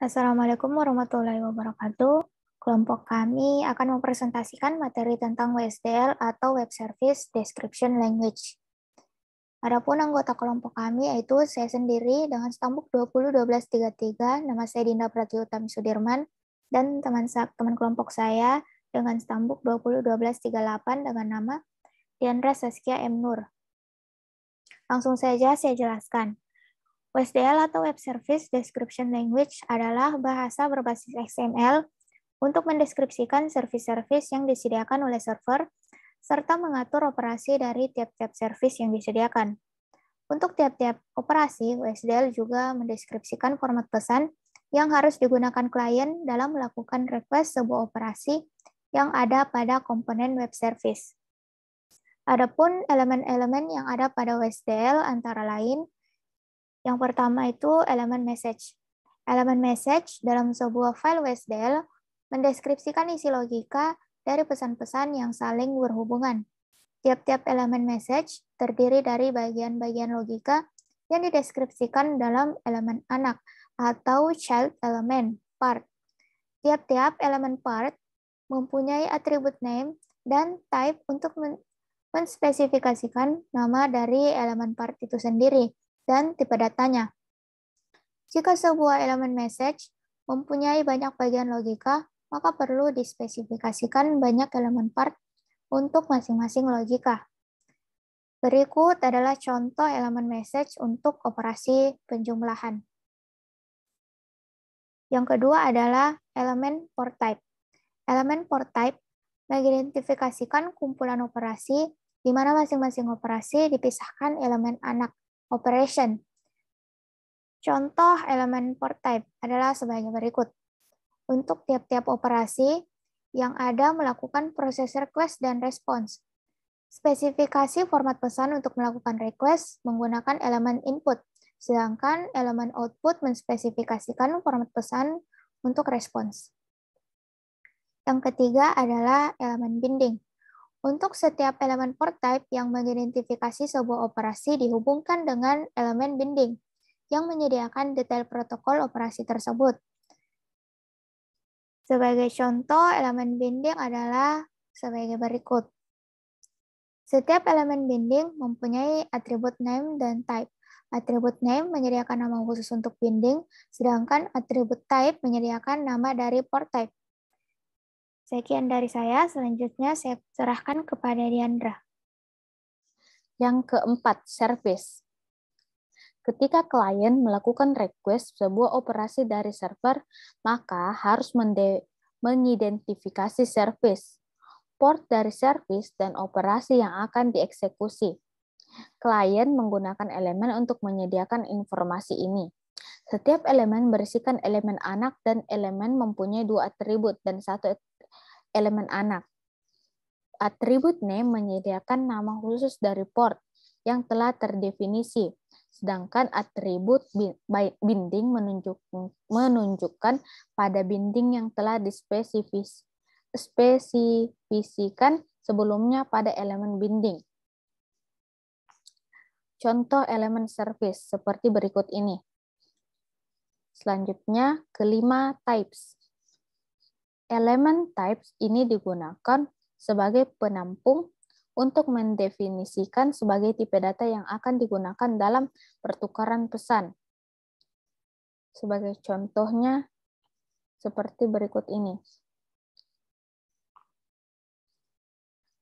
Assalamualaikum warahmatullahi wabarakatuh. Kelompok kami akan mempresentasikan materi tentang WSDL atau Web Service Description Language. Adapun anggota kelompok kami yaitu saya sendiri dengan stambuk 201233, nama saya Dinda Pratiutami Sudirman, dan teman kelompok saya dengan stambuk 201238 dengan nama Diandra Saskia M. Nur. Langsung saja saya jelaskan. WSDL atau Web Service Description Language adalah bahasa berbasis XML untuk mendeskripsikan servis-servis yang disediakan oleh server, serta mengatur operasi dari tiap-tiap servis yang disediakan. Untuk tiap-tiap operasi, WSDL juga mendeskripsikan format pesan yang harus digunakan klien dalam melakukan request sebuah operasi yang ada pada komponen web service. Adapun elemen-elemen yang ada pada WSDL antara lain, yang pertama itu elemen message. Elemen message dalam sebuah file WSDL mendeskripsikan isi logika dari pesan-pesan yang saling berhubungan. Tiap-tiap elemen message terdiri dari bagian-bagian logika yang dideskripsikan dalam elemen anak atau child element, part. Tiap-tiap elemen part mempunyai atribut name dan type untuk menspesifikasikan nama dari elemen part itu sendiri dan tipe datanya. Jika sebuah elemen message mempunyai banyak bagian logika, maka perlu dispesifikasikan banyak elemen part untuk masing-masing logika. Berikut adalah contoh elemen message untuk operasi penjumlahan. Yang kedua adalah elemen port type. Elemen port type mengidentifikasikan kumpulan operasi di mana masing-masing operasi dipisahkan elemen anak operation. Contoh elemen port type adalah sebagai berikut. Untuk tiap-tiap operasi yang ada melakukan proses request dan response. Spesifikasi format pesan untuk melakukan request menggunakan elemen input, sedangkan elemen output menspesifikasikan format pesan untuk response. Yang ketiga adalah elemen binding. Untuk setiap elemen port type yang mengidentifikasi sebuah operasi dihubungkan dengan elemen binding yang menyediakan detail protokol operasi tersebut. Sebagai contoh, elemen binding adalah sebagai berikut. Setiap elemen binding mempunyai atribut name dan type. Atribut name menyediakan nama khusus untuk binding, sedangkan atribut type menyediakan nama dari port type. Sekian dari saya, selanjutnya saya serahkan kepada Diandra. Yang keempat, service. Ketika klien melakukan request sebuah operasi dari server, maka harus mengidentifikasi service, port dari service, dan operasi yang akan dieksekusi. Klien menggunakan elemen untuk menyediakan informasi ini. Setiap elemen berisikan elemen anak dan elemen mempunyai dua atribut dan satu elemen anak. Atribut name menyediakan nama khusus dari port yang telah terdefinisi, sedangkan atribut binding menunjukkan pada binding yang telah dispesifikasikan sebelumnya pada elemen binding. Contoh elemen service seperti berikut ini. Selanjutnya, kelima, types. Elemen types ini digunakan sebagai penampung untuk mendefinisikan sebagai tipe data yang akan digunakan dalam pertukaran pesan. Sebagai contohnya, seperti berikut ini.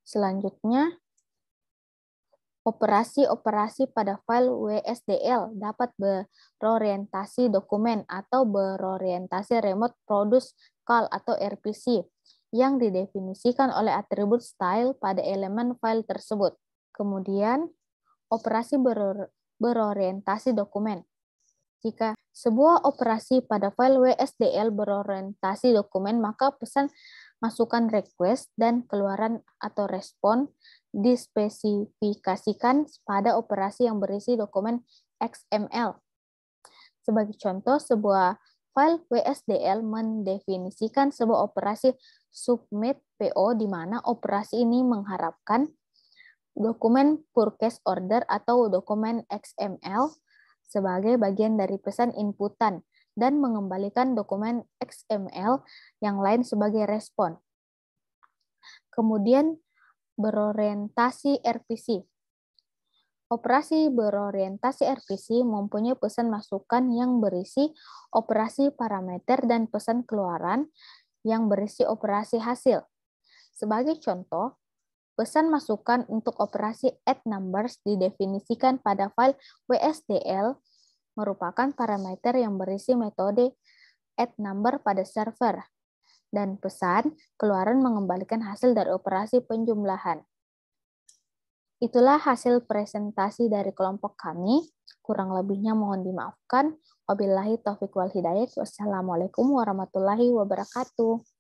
Selanjutnya, operasi-operasi pada file WSDL dapat berorientasi dokumen atau berorientasi remote produce call atau RPC yang didefinisikan oleh atribut style pada elemen file tersebut. Kemudian, operasi berorientasi dokumen. Jika sebuah operasi pada file WSDL berorientasi dokumen, maka pesan masukan request dan keluaran atau respon dispesifikasikan pada operasi yang berisi dokumen XML. Sebagai contoh, sebuah file WSDL mendefinisikan sebuah operasi submit PO di mana operasi ini mengharapkan dokumen purchase order atau dokumen XML sebagai bagian dari pesan inputan dan mengembalikan dokumen XML yang lain sebagai respon. Kemudian berorientasi RPC. Operasi berorientasi RPC mempunyai pesan masukan yang berisi operasi parameter dan pesan keluaran yang berisi operasi hasil. Sebagai contoh, pesan masukan untuk operasi add numbers didefinisikan pada file WSDL merupakan parameter yang berisi metode add number pada server, dan pesan keluaran mengembalikan hasil dari operasi penjumlahan. Itulah hasil presentasi dari kelompok kami. Kurang lebihnya mohon dimaafkan. Wabillahi taufiq wal hidayah. Wassalamualaikum warahmatullahi wabarakatuh.